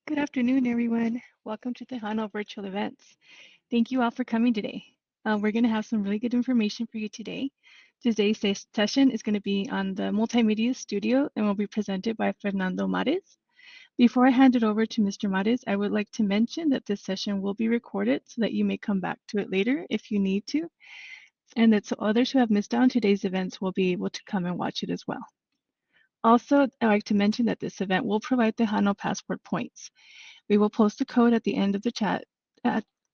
Good afternoon, everyone. Welcome to Tejano Virtual Events. Thank you all for coming today. We're going to have some really good information for you today. Today's session is going to be on the Multimedia Studio and will be presented by Fernando Mares. Before I hand it over to Mr. Mares, I would like to mention that this session will be recorded so that you may come back to it later if you need to, and that so others who have missed out on today's events will be able to come and watch it as well. Also, I'd like to mention that this event will provide Tejano Passport points. We will post the code at the end of the chat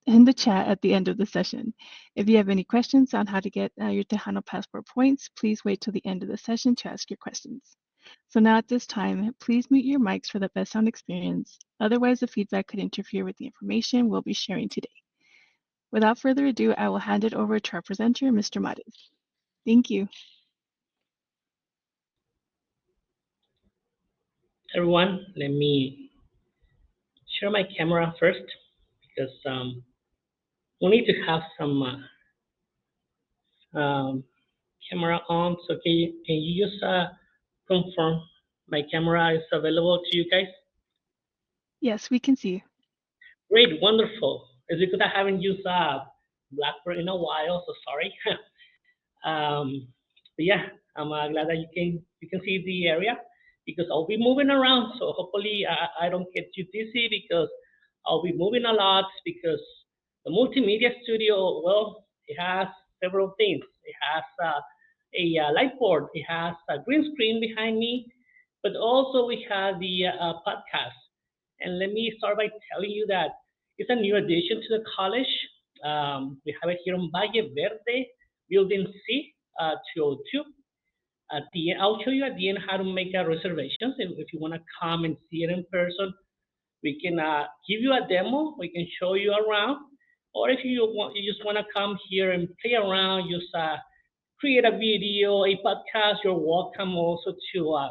in the chat at the end of the session. If you have any questions on how to get your Tejano Passport points, please wait till the end of the session to ask your questions. So now at this time, please mute your mics for the best sound experience. Otherwise, the feedback could interfere with the information we'll be sharing today. Without further ado, I will hand it over to our presenter, Mr. Mares. Thank you. Everyone, let me share my camera first because we need to have some camera on. So can you just confirm my camera is available to you guys? Yes, we can see you. Great, wonderful. It's because I haven't used Blackberry in a while, so sorry. But yeah, I'm glad that you can see the area because I'll be moving around. So hopefully I don't get too dizzy because I'll be moving a lot because the multimedia studio, well, it has several things. It has a light board. It has a green screen behind me, but also we have the podcast. And let me start by telling you that it's a new addition to the college. We have it here in Valle Verde, Building C, 202. At the end, I'll show you at the end how to make a reservations. If you want to come and see it in person, we can give you a demo. We can show you around. Or if you just want to come here and play around, just create a video, a podcast. You're welcome also to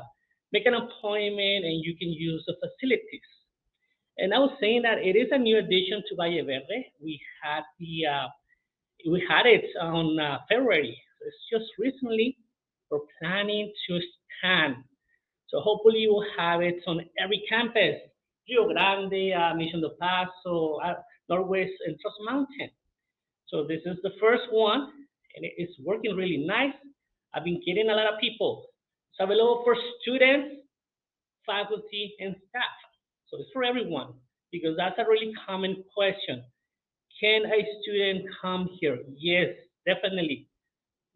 make an appointment, and you can use the facilities. And I was saying that it is a new addition to Valle Verde. We had it on February. So it's just recently. We're planning to expand. So hopefully we'll have it on every campus: Rio Grande, Mission del Paso, Northwest, and Trust Mountain. So this is the first one, and it's working really nice. I've been getting a lot of people. It's available for students, faculty, and staff. So it's for everyone because that's a really common question. Can a student come here? Yes, definitely.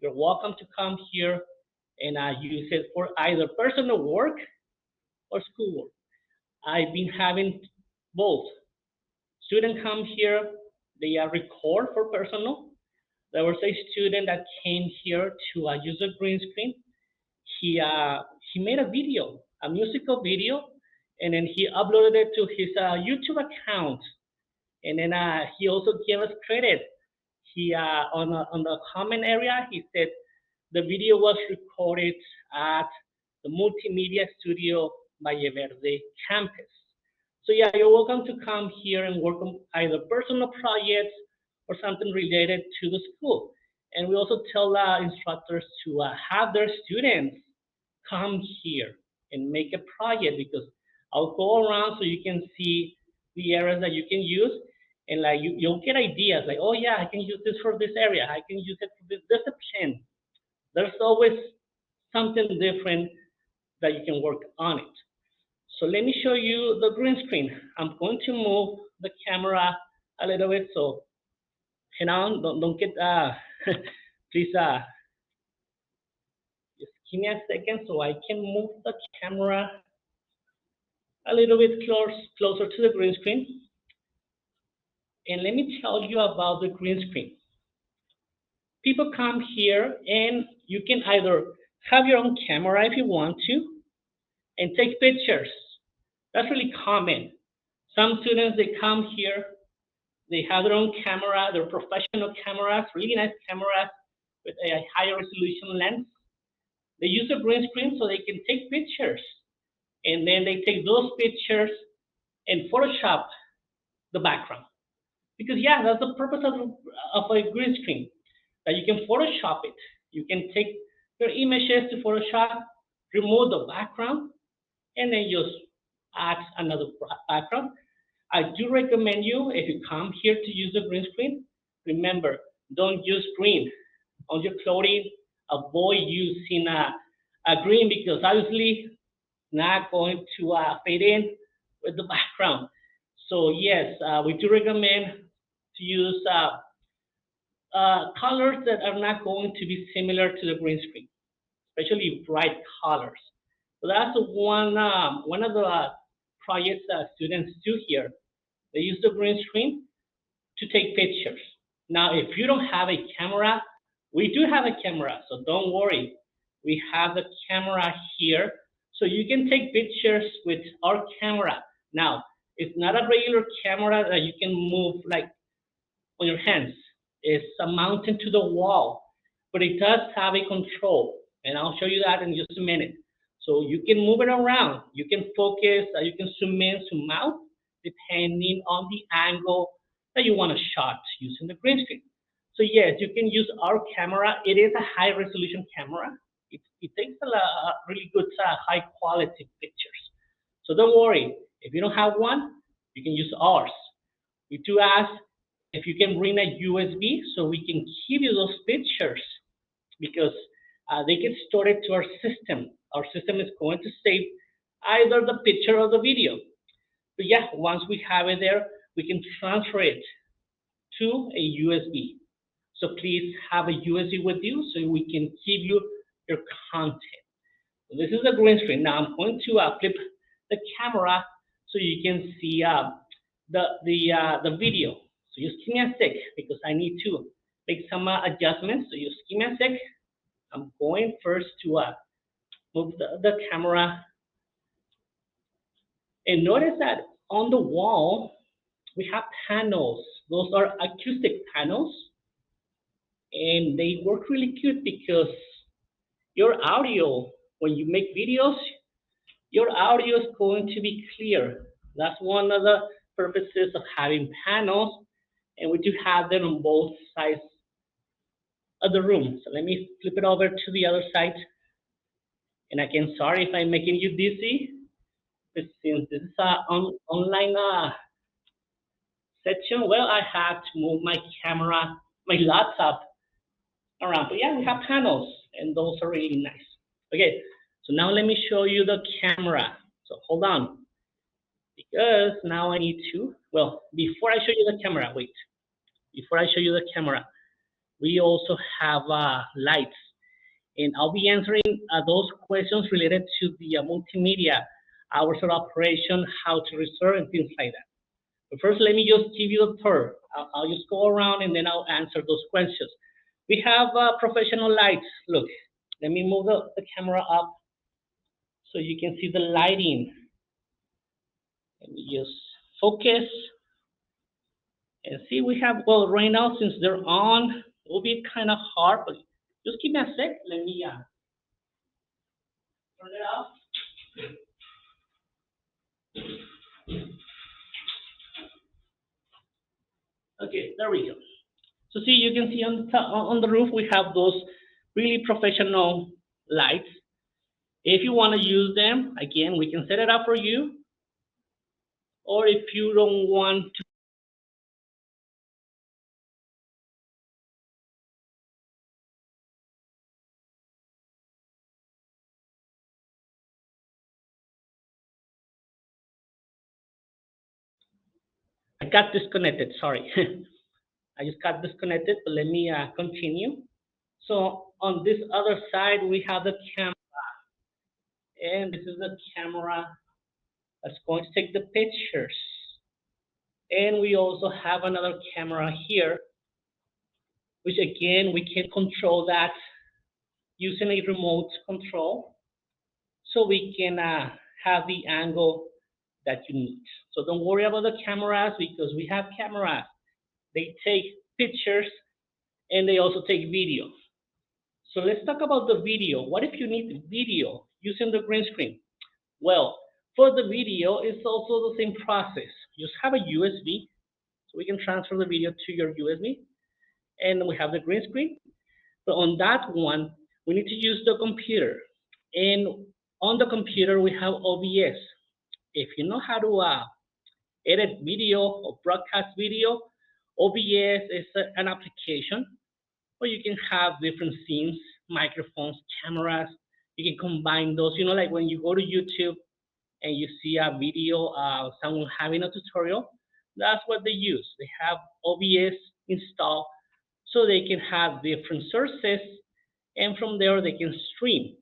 You're welcome to come here and use it for either personal work or schoolwork. I've been having both. Students come here, they record for personal. There was a student that came here to use a green screen. He made a video, a musical video, and then he uploaded it to his YouTube account. And then he also gave us credit. He on the comment area, he said the video was recorded at the Multimedia Studio Valle Verde campus. So yeah, you're welcome to come here and work on either personal projects or something related to the school. And we also tell instructors to have their students come here and make a project because I'll go around so you can see the areas that you can use and like you'll get ideas like, oh yeah, I can use this for this area. I can use it for this discipline. There's always something different that you can work on it. So let me show you the green screen. I'm going to move the camera a little bit so hang on, don't get please just give me a second so I can move the camera a little bit closer to the green screen. And let me tell you about the green screen. People come here and you can either have your own camera if you want to and take pictures. That's really common. Some students, they come here, they have their own camera, their professional cameras, really nice cameras with a higher resolution lens. They use a green screen so they can take pictures. And then they take those pictures and Photoshop the background. Because yeah, that's the purpose of a green screen, that you can Photoshop it. You can take your images to Photoshop, remove the background, and then just add another background. I do recommend you, if you come here to use the green screen, remember, don't use green on your clothing. Avoid using a green because obviously it's not going to fit in with the background. So yes, we do recommend to use colors that are not going to be similar to the green screen, especially bright colors. So that's one of the projects that students do here. They use the green screen to take pictures. Now, if you don't have a camera, we do have a camera, so don't worry. We have the camera here, so you can take pictures with our camera. Now, it's not a regular camera that you can move like on your hands. It's mounted to the wall, but it does have a control, and I'll show you that in just a minute. So you can move it around. You can focus. You can zoom in, zoom out, depending on the angle that you want to shot using the green screen. So yes, you can use our camera. It is a high resolution camera. It takes really good high quality pictures. So don't worry. If you don't have one, you can use ours. We do ask if you can bring a USB so we can give you those pictures because they get stored to our system. Our system is going to save either the picture or the video. But yeah, once we have it there, we can transfer it to a USB. So please have a USB with you so we can give you your content. So this is the green screen. Now I'm going to flip the camera so you can see the video. So just give me a sec because I need to make some adjustments. So just give me a sec. I'm going first to move the camera. And notice that on the wall, we have panels. Those are acoustic panels. And they work really good because your audio, when you make videos, your audio is going to be clear. That's one of the purposes of having panels. And we do have them on both sides of the room. So let me flip it over to the other side. And again, sorry if I'm making you dizzy, but since this is an online section, well, I had to move my camera, my laptop around. But yeah, we have panels, and those are really nice. Okay, so now let me show you the camera. So hold on, because now I need to, well, before I show you the camera, wait. Before I show you the camera, we also have lights. And I'll be answering those questions related to the multimedia, hours of operation, how to reserve, and things like that. But first, let me just give you the tour. I'll just go around and then I'll answer those questions. We have professional lights. Look, let me move the camera up so you can see the lighting. Let me just focus and see we have, well, right now, since they're on, it will be kind of hard, but just give me a sec. Let me turn it off. Okay, there we go. So see, you can see on the roof, we have those really professional lights. If you want to use them, again, we can set it up for you. Or if you don't want to, I got disconnected, sorry. I just got disconnected, but let me continue. So on this other side, we have the camera, and this is the camera that's going to take the pictures. And we also have another camera here, which again, we can control that using a remote control. So we can have the angle that you need. So don't worry about the cameras because we have cameras. They take pictures and they also take video. So let's talk about the video. What if you need video using the green screen? Well, for the video, it's also the same process. You just have a USB, so we can transfer the video to your USB, and we have the green screen. But on that one, we need to use the computer. And on the computer, we have OBS. if you know how to edit video or broadcast video, OBS is an application where you can have different scenes, microphones, cameras. You can combine those. You know, like when you go to YouTube and you see a video of someone having a tutorial, that's what they use. They have OBS installed so they can have different sources, and from there they can stream.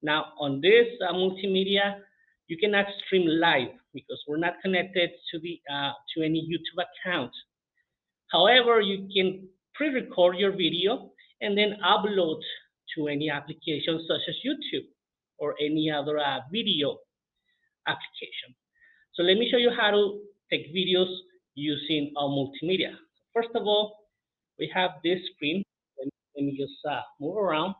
Now on this multimedia, you cannot stream live because we're not connected to any YouTube account. However, you can pre-record your video and then upload to any application such as YouTube or any other video application. So let me show you how to take videos using multimedia. First of all, we have this screen. Let me just move around.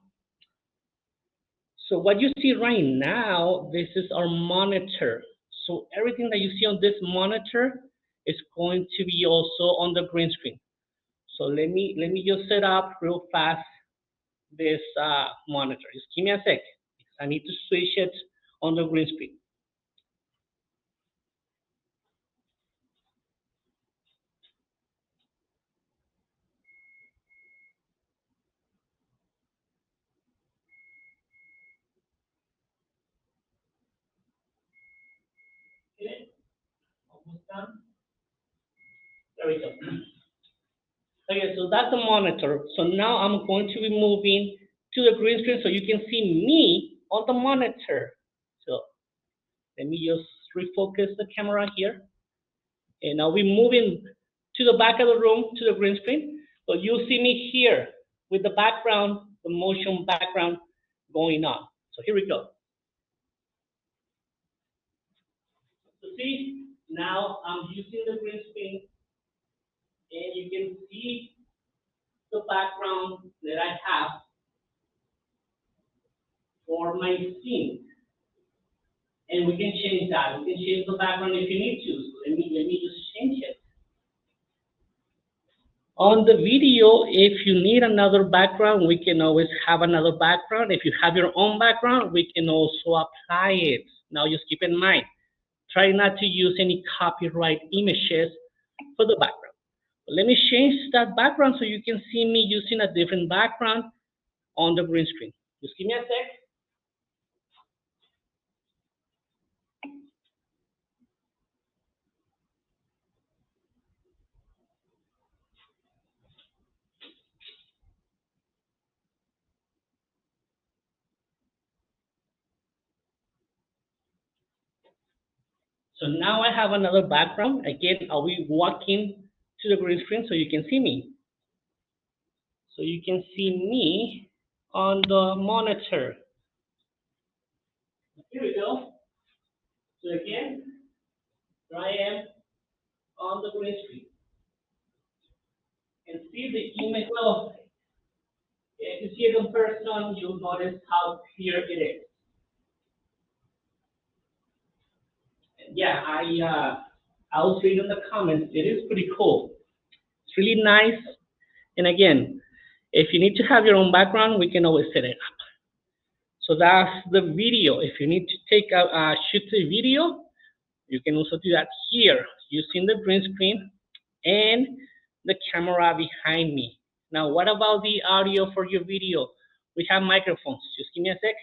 So what you see right now, this is our monitor. So everything that you see on this monitor is going to be also on the green screen. So let me just set up real fast this monitor. Just give me a sec. I need to switch it on the green screen. Okay, almost done. There we go. Okay, so that's the monitor. So now I'm going to be moving to the green screen so you can see me on the monitor. So let me just refocus the camera here. And now we're moving to the back of the room, to the green screen. So you'll see me here with the background, the motion background going on. So here we go. So see, now I'm using the green screen and you can see the background that I have for my scene. And we can change that. We can change the background if you need to. So let me just change it. On the video, if you need another background, we can always have another background. If you have your own background, we can also apply it. Now just keep in mind, try not to use any copyright images for the background. Let me change that background so you can see me using a different background on the green screen. Just give me a sec. So now I have another background. Again, I'll be walking to the green screen so you can see me. So you can see me on the monitor. Here we go. So again, here I am on the green screen. And see the image. Well, if you see it in person, you'll notice how clear it is. And yeah, I was reading the comments. It is pretty cool. It's really nice. And again, if you need to have your own background, we can always set it up. So that's the video. If you need to take shoot a video, you can also do that here using the green screen and the camera behind me. Now, what about the audio for your video? We have microphones. Just give me a sec.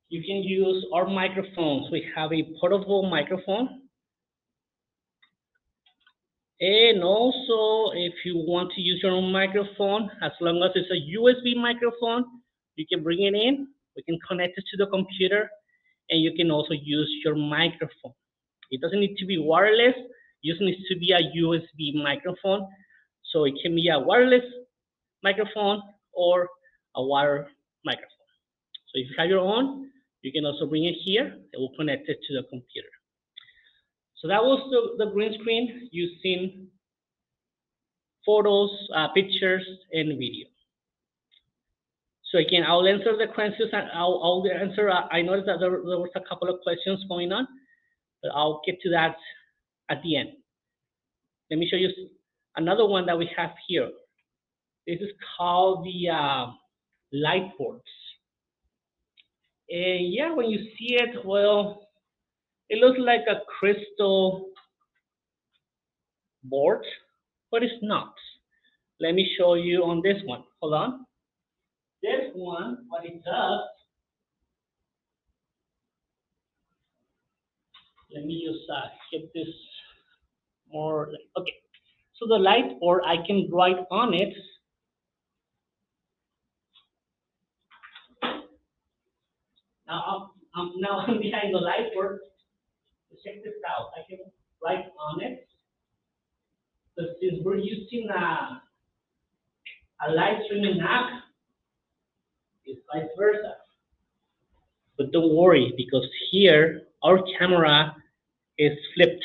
You can use our microphones. We have a portable microphone. And also, if you want to use your own microphone, as long as it's a USB microphone, you can bring it in. We can connect it to the computer, and you can also use your microphone. It doesn't need to be wireless. It just needs to be a USB microphone. So it can be a wireless microphone or a wire microphone. So if you have your own, you can also bring it here. It will connect it to the computer. So that was the green screen using photos, pictures, and video. So again, I'll answer the questions. I'll answer. I noticed that there was a couple of questions going on, but I'll get to that at the end. Let me show you another one that we have here. This is called the light boards. And yeah, when you see it, well, it looks like a crystal board, but it's not. Let me show you on this one. Hold on. This one, what it does, let me just get this more. Okay, so the light board, I can write on it. Now I'm behind the light board. Check this out. I can write on it. So since we're using a live streaming app, it's vice versa. But don't worry because here our camera is flipped.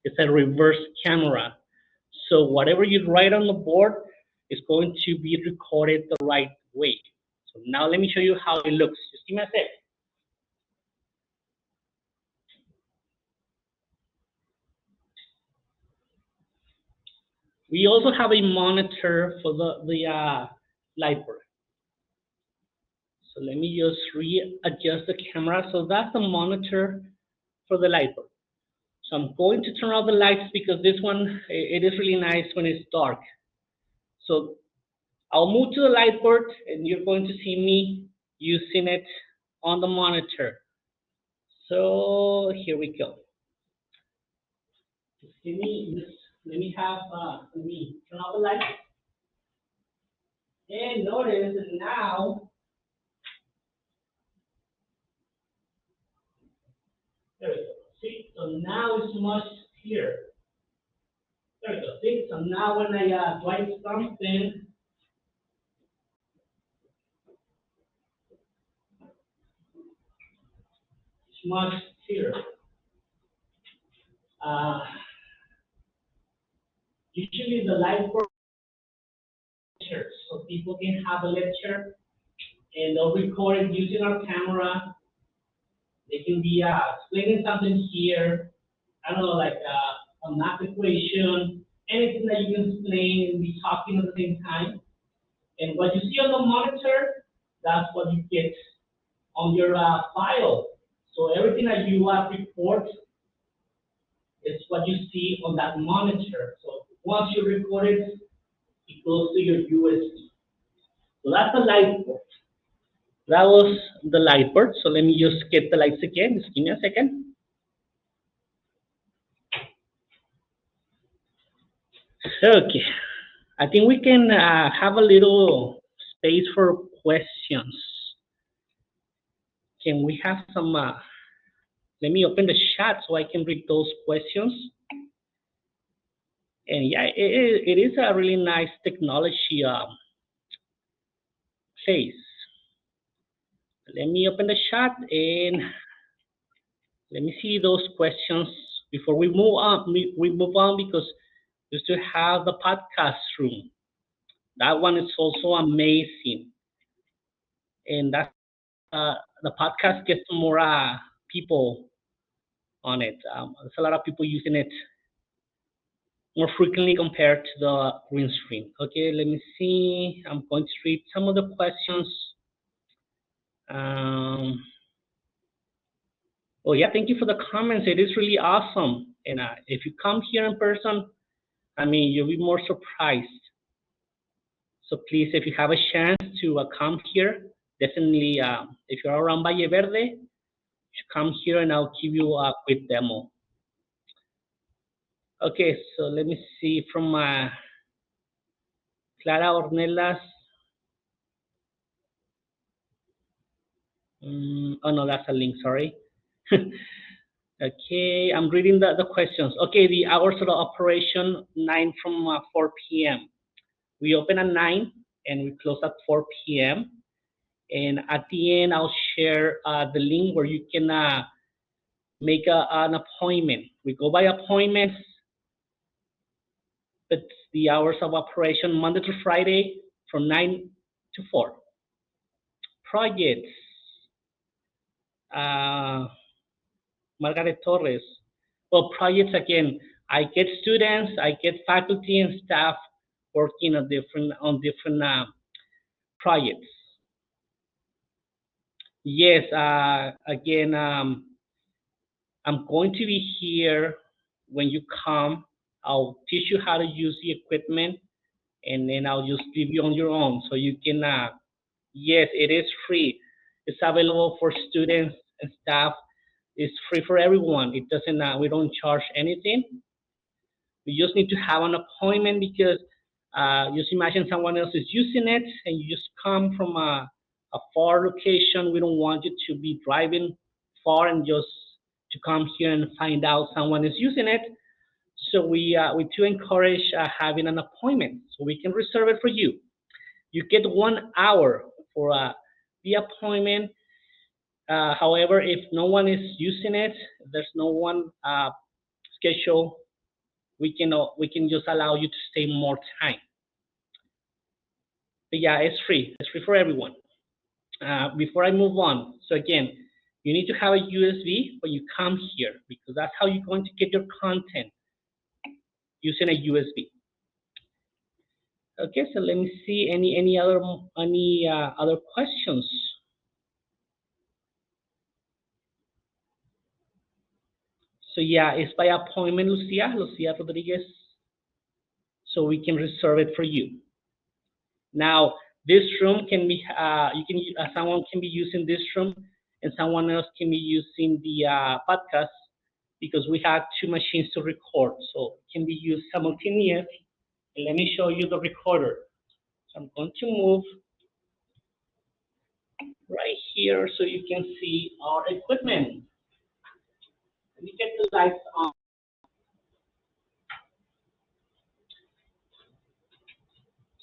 It's a reverse camera. So whatever you write on the board is going to be recorded the right way. So now let me show you how it looks. Just give me a sec. We also have a monitor for the light board. So let me just readjust the camera. So that's the monitor for the light board. So I'm going to turn off the lights because this one, it is really nice when it's dark. So I'll move to the light board and you're going to see me using it on the monitor. So here we go. Let me turn off the lights. And notice that now, there we go. See, so now it's much clearer. There we go. See, so now when I write something, it's much clearer. Uh, Usually the live board lectures, so people can have a lecture and they'll record it using our camera. They can be explaining something here. I don't know, like a math equation, anything that you can explain and be talking at the same time. And what you see on the monitor, that's what you get on your file. So everything that you record is what you see on that monitor. So once you record it, it goes to your USB. So that's the light board. That was the light board. So let me just get the lights again. Just give me a second. Okay. I think we can have a little space for questions. Can we have some? Let me open the chat so I can read those questions. And yeah, it is a really nice technology place. Let me open the chat and let me see those questions before we move on. We move on because we still have the podcast room. That one is also amazing, and that's the podcast gets more people on it. There's a lot of people using it more frequently compared to the green screen. Okay, let me see. I'm going to read some of the questions. Um, oh yeah, thank you for the comments. It is really awesome. And if you come here in person, I mean, you'll be more surprised. So please, if you have a chance to come here, definitely, if you're around Valle Verde, you come here and I'll give you a quick demo. Okay, so let me see from Clara Ornelas. Oh no, that's a link, sorry. Okay, I'm reading the questions. Okay, the hours of the operation, 9 from 4 p.m. We open at 9 and we close at 4 p.m. And at the end, I'll share the link where you can make an appointment. We go by appointments. It's the hours of operation Monday to Friday from 9 to 4. Projects. Uh, Margaret Torres. Well, projects again. I get students, I get faculty and staff working on different projects. Yes, again, I'm going to be here when you come. I'll teach you how to use the equipment, and then I'll just leave you on your own. So you can, yes, it is free. It's available for students and staff. It's free for everyone. It doesn't, we don't charge anything. We just need to have an appointment because just imagine someone else is using it and you just come from a far location. We don't want you to be driving far and just to come here and find out someone is using it. So we do encourage having an appointment so we can reserve it for you. You get 1 hour for the appointment. However, if no one is using it, there's no one scheduled, we can just allow you to stay more time. But yeah, it's free. It's free for everyone. Before I move on, so again, you need to have a USB when you come here because that's how you're going to get your content using a USB. Okay, so let me see any other questions. So yeah, it's by appointment, Lucia Rodriguez. So we can reserve it for you. Now, this room can be someone can be using this room, and someone else can be using the podcast because we have two machines to record, so it can be used simultaneously. And let me show you the recorder. So I'm going to move right here so you can see our equipment. Let me get the lights on.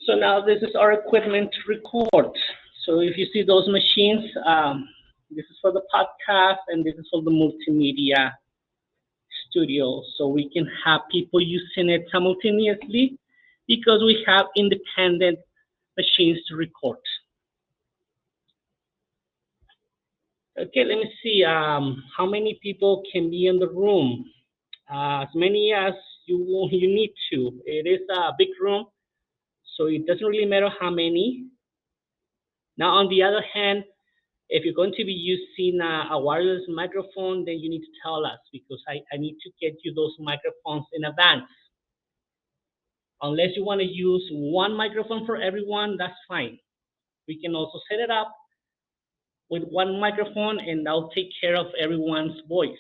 So now this is our equipment to record. So if you see those machines, this is for the podcast and this is for the multimedia studio. So we can have people using it simultaneously because we have independent machines to record. Okay, let me see how many people can be in the room. As many as you need to. It is a big room, so it doesn't really matter how many. Now, on the other hand, if you're going to be using a wireless microphone, then you need to tell us because I need to get you those microphones in advance. Unless you want to use one microphone for everyone, that's fine. We can also set it up with one microphone and I'll take care of everyone's voice.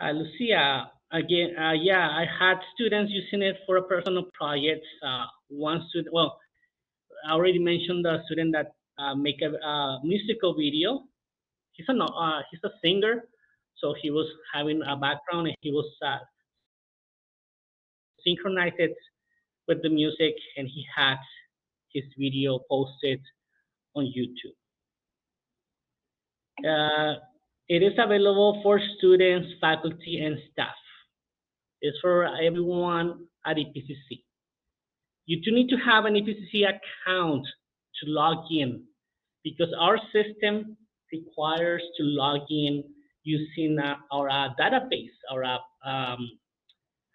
Lucia, again, yeah, I had students using it for a personal project. One student, well, I already mentioned the student that make a musical video. He's a singer, so he was having a background and he was synchronized it with the music, and he had his video posted on YouTube. Uh, it is available for students, faculty, and staff. It's for everyone at EPCC. You do need to have an EPCC account to log in because our system requires to log in using our database, our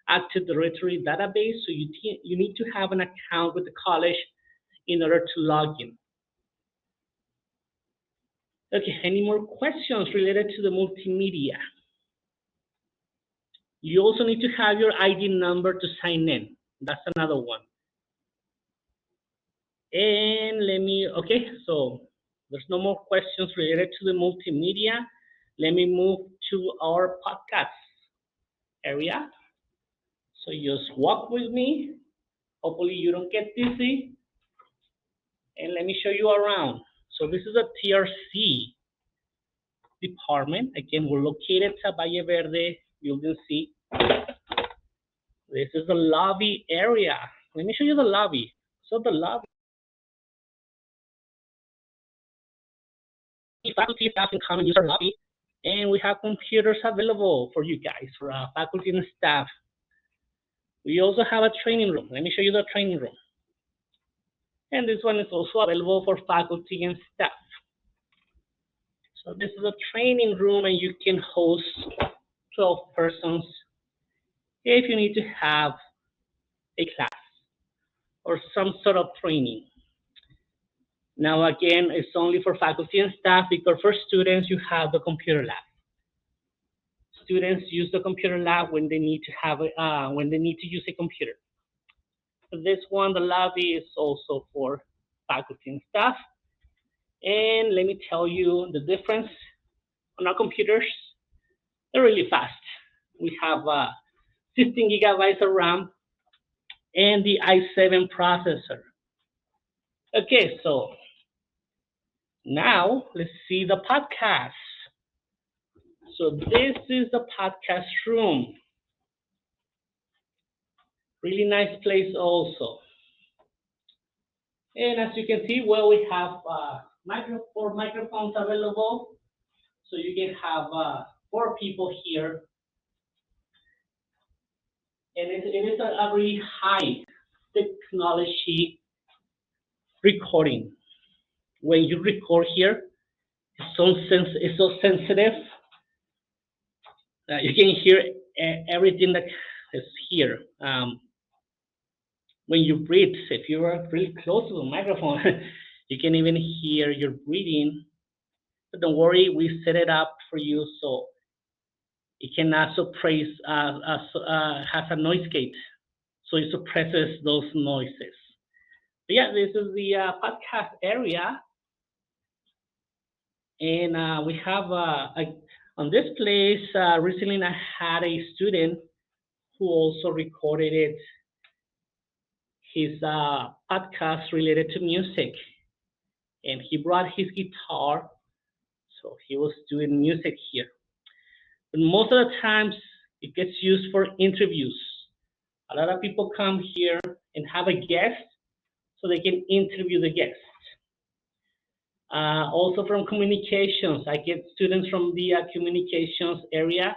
Active Directory database. So you need to have an account with the college in order to log in. Okay, any more questions related to the multimedia? You also need to have your ID number to sign in. That's another one. And okay, so there's no more questions related to the multimedia. Let me move to our podcast area. So just walk with me. Hopefully you don't get dizzy. And let me show you around. So this is a TRC department. Again, we're located at Valle Verde, Building C. This is the lobby area. Let me show you the lobby. So the lobby, faculty, staff can come and use our lobby. And we have computers available for you guys, for faculty and staff. We also have a training room. Let me show you the training room. And this one is also available for faculty and staff. So this is a training room and you can host 12 persons if you need to have a class or some sort of training. Now again, it's only for faculty and staff because for students you have the computer lab. Students use the computer lab when they need to when they need to use a computer. For this one, the lobby is also for faculty and staff. And let me tell you the difference on our computers. They're really fast. We have 16 gigabytes of RAM and the i7 processor. Okay, so now let's see the podcast. So this is the podcast room. Really nice place also. And as you can see, well, we have four microphones available. So you can have 4 people here. And it is a really high technology recording. When you record here, it's so sensitive. You can hear everything that is here. When you breathe, if you are really close to the microphone, you can even hear your breathing. But don't worry, we set it up for you so it can also has a noise gate, so it suppresses those noises. But yeah, this is the podcast area, and we have on this place. Recently, I had a student who also recorded his podcast related to music, and he brought his guitar, so he was doing music here. But most of the times, it gets used for interviews. A lot of people come here and have a guest, so they can interview the guest. Also from communications, I get students from the communications area,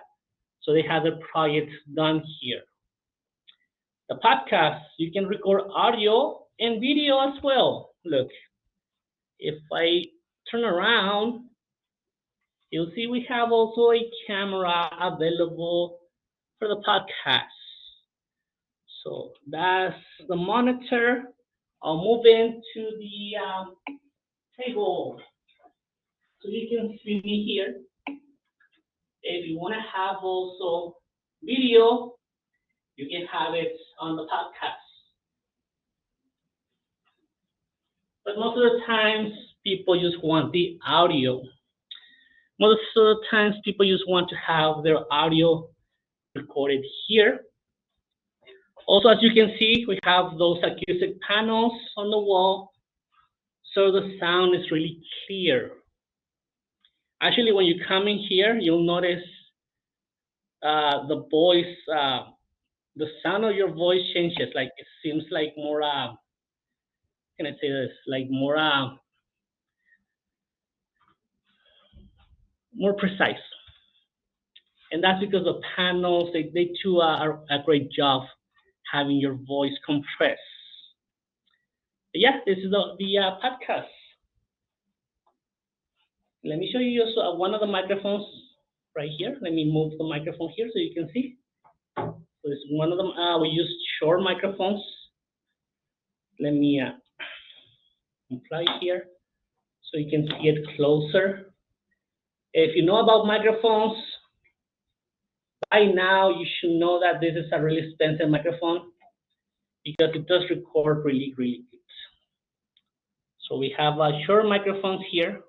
so they have their projects done here. The podcast, you can record audio and video as well. Look, if I turn around, you'll see we have also a camera available for the podcast. So that's the monitor. I'll move into the table so you can see me here. If you want to have also video, you can have it on the podcast. But most of the times, people just want the audio. Most of the times, people just want to have their audio recorded here. Also, as you can see, we have those acoustic panels on the wall, so the sound is really clear. Actually, when you come in here, you'll notice the voice, the sound of your voice changes. Like it seems like more, can I say this? Like more precise. And that's because the panels, they do a great job having your voice compressed. But yeah, this is the podcast. Let me show you also one of the microphones right here. Let me move the microphone here so you can see. So this is one of them. We use short microphones. Let me apply here so you can see it closer. If you know about microphones, by now you should know that this is a really expensive microphone because it does record really, really good. So we have short microphones here.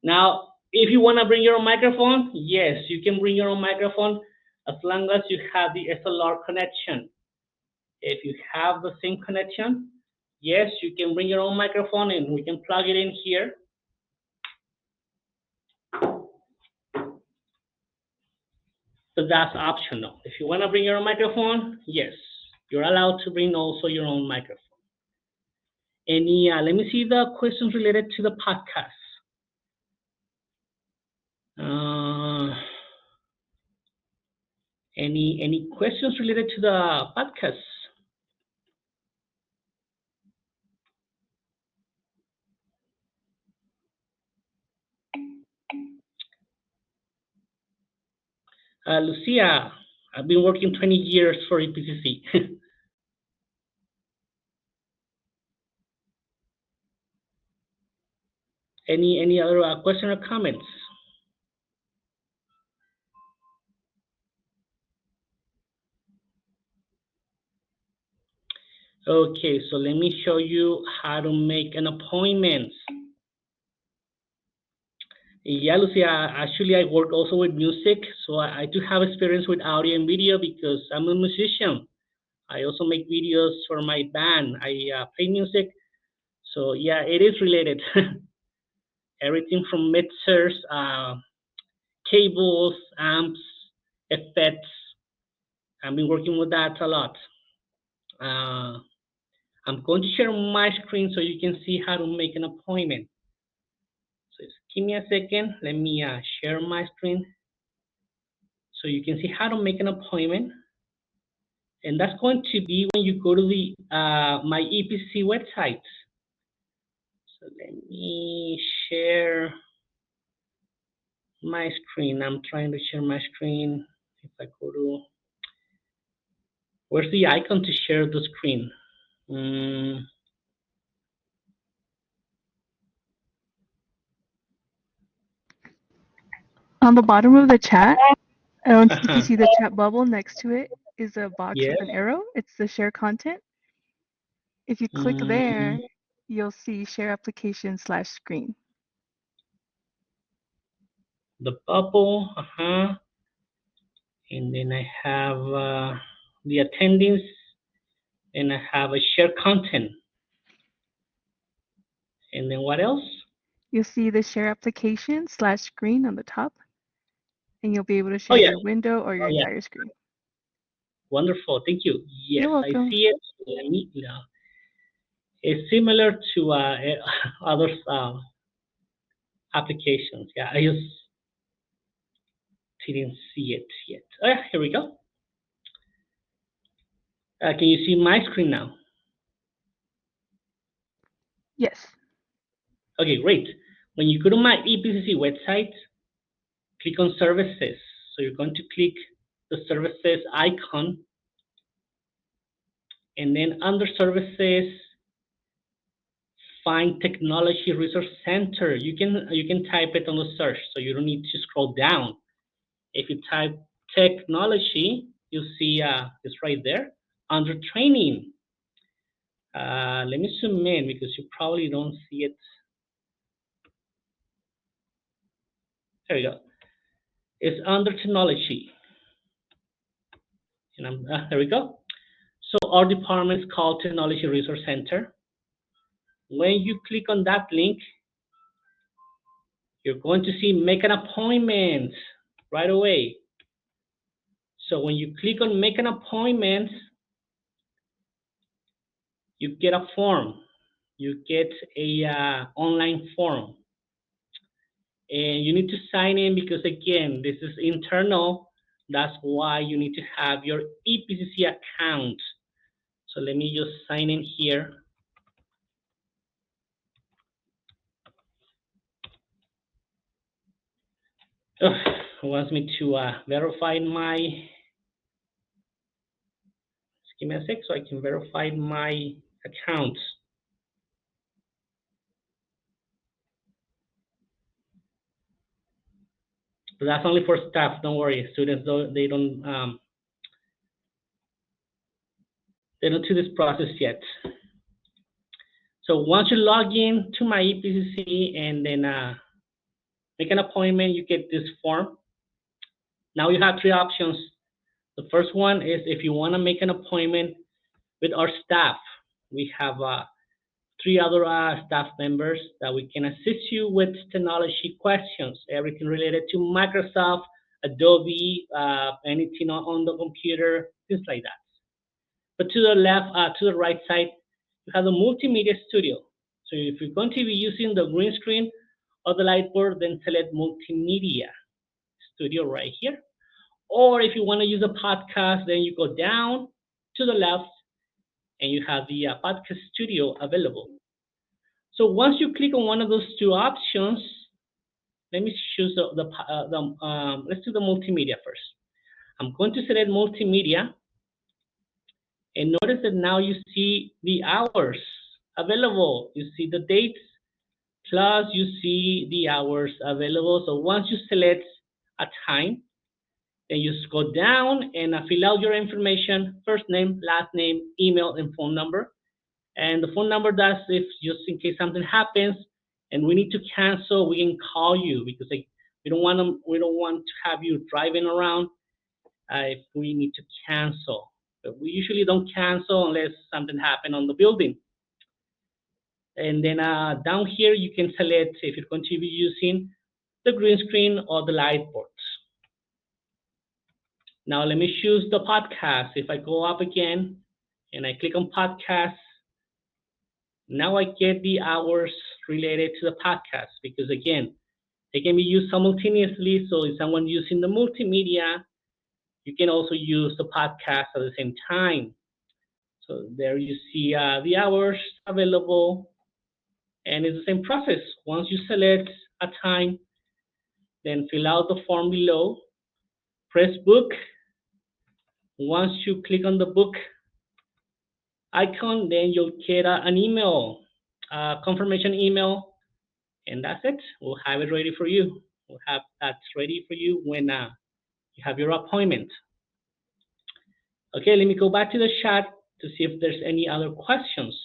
Now, if you want to bring your own microphone, yes, you can bring your own microphone as long as you have the SLR connection. If you have the same connection, yes, you can bring your own microphone and we can plug it in here. So that's optional. If you want to bring your own microphone, yes, you're allowed to bring also your own microphone. Any, let me see the questions related to the podcast. Any questions related to the podcast? Lucia, I've been working 20 years for EPCC. Any other question or comments? Okay, so let me show you how to make an appointment. Yeah, Lucia, actually I work also with music, so I do have experience with audio and video because I'm a musician. I also make videos for my band. I play music, so yeah, it is related. Everything from mixers, cables, amps, effects. I've been working with that a lot. Uh, I'm going to share my screen so you can see how to make an appointment. So just give me a second. Let me share my screen so you can see how to make an appointment. And that's going to be when you go to the my EPCC website. So let me share my screen. I'm trying to share my screen. If I go to, where's the icon to share the screen? Mm, On the bottom of the chat, if you see the chat bubble next to it is a box yes. with an arrow. It's the share content. If you click Mm, there, you'll see share application / screen. the bubble. And then I have the attendance, and I have a share content. And then what else? You'll see the share application / screen on the top, and you'll be able to Oh share yeah, your window or your oh yeah, entire screen. wonderful. Thank you. Yes, You're I welcome. see it. Let me, it's similar to other applications. Yeah, I just didn't see it yet. Oh, yeah, here we go. Can you see my screen now? Yes. Okay, great. When you go to my EPCC website, click on services. So you're going to click the services icon, and then under services, find technology resource center. You can type it on the search, so you don't need to scroll down. If you type technology, you'll see it's right there under training. Let me zoom in because you probably don't see it. There we go. It's under technology, and there we go. So our department is called Technology Resource Center. When you click on that link, you're going to see make an appointment right away. So when you click on make an appointment, you get a form. You get a online form, and you need to sign in because again, this is internal. That's why you need to have your EPCC account. So let me just sign in here. Ugh, it wants me to verify my. Just give me a sec so I can verify my account. But that's only for staff. Don't worry, students. They don't do this process yet. So once you log in to my EPCC and then make an appointment, you get this form. Now you have three options. The first one is if you want to make an appointment with our staff. We have three other staff members that we can assist you with technology questions, everything related to Microsoft, Adobe, anything on the computer, things like that. But to the left, to the right side, you have the multimedia studio. So if you're going to be using the green screen or the light board, then select multimedia studio right here. Or if you want to use a podcast, then you go down to the left and you have the podcast studio available. So once you click on one of those two options, let me choose let's do the multimedia first. I'm going to select multimedia, and notice that now you see the hours available. You see the dates Plus, you see the hours available. So once you select a time, then you scroll down and fill out your information, first name, last name, email, and phone number. And the phone number does if just in case something happens and we need to cancel, we can call you because like, we don't want to have you driving around if we need to cancel. But we usually don't cancel unless something happened on the building. And then down here you can select if you're going to be using the green screen or the light boards. Now let me choose the podcast. If I go up again and I click on podcast, now I get the hours related to the podcast because again, they can be used simultaneously. So if someone using the multimedia, you can also use the podcast at the same time. So there you see the hours available and it's the same process. Once you select a time, then fill out the form below, press book. Once you click on the book icon, then you'll get an email, confirmation email, and that's it. We'll have it ready for you. We'll have that ready for you when you have your appointment. Okay, let me go back to the chat to see if there's any other questions.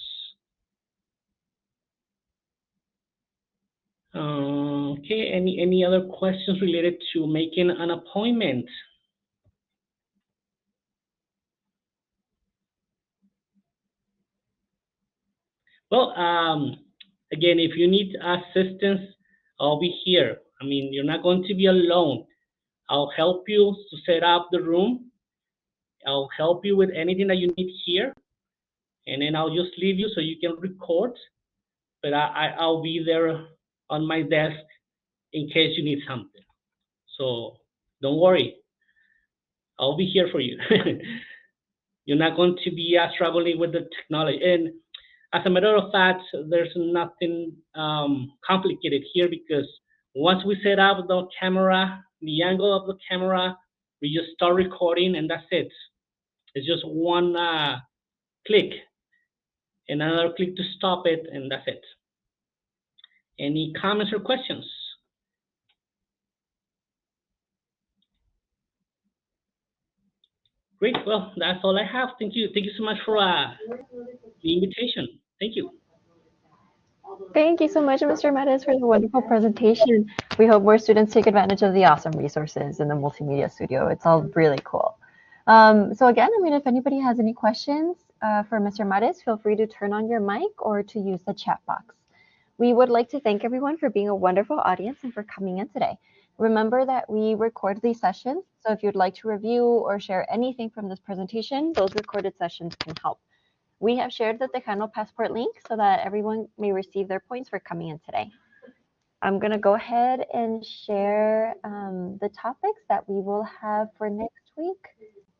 Okay, any other questions related to making an appointment? Well, again, if you need assistance, I'll be here. I mean, you're not going to be alone. I'll help you to set up the room. I'll help you with anything that you need here, and then I'll just leave you so you can record. But I'll be there on my desk in case you need something. So don't worry, I'll be here for you. You're not going to be struggling with the technology. And as a matter of fact, there's nothing complicated here because once we set up the camera, the angle of the camera, we just start recording and that's it. It's just one click and another click to stop it and that's it. Any comments or questions? Great. Well, that's all I have. Thank you. Thank you so much for the invitation. Thank you. Thank you so much, Mr. Metis, for the wonderful presentation. We hope more students take advantage of the awesome resources in the Multimedia Studio. It's all really cool. So again, I mean, if anybody has any questions for Mr. Metis, feel free to turn on your mic or to use the chat box. We would like to thank everyone for being a wonderful audience and for coming in today. Remember that we record these sessions, so if you'd like to review or share anything from this presentation, those recorded sessions can help. We have shared the Tejano Passport link so that everyone may receive their points for coming in today. I'm going to go ahead and share the topics that we will have for next week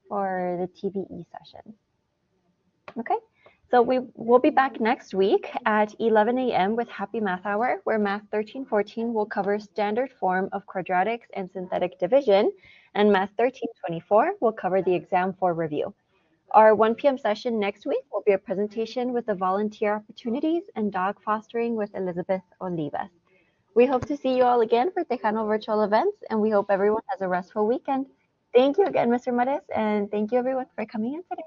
for the TVE session. Okay, so we will be back next week at 11 a.m. with Happy Math Hour, where Math 1314 will cover standard form of quadratics and synthetic division, and Math 1324 will cover the exam for review. Our 1 p.m. session next week will be a presentation with the volunteer opportunities and dog fostering with Elizabeth Olivas. We hope to see you all again for Tejano virtual events, and we hope everyone has a restful weekend. Thank you again, Mr. Mares, and thank you everyone for coming in today.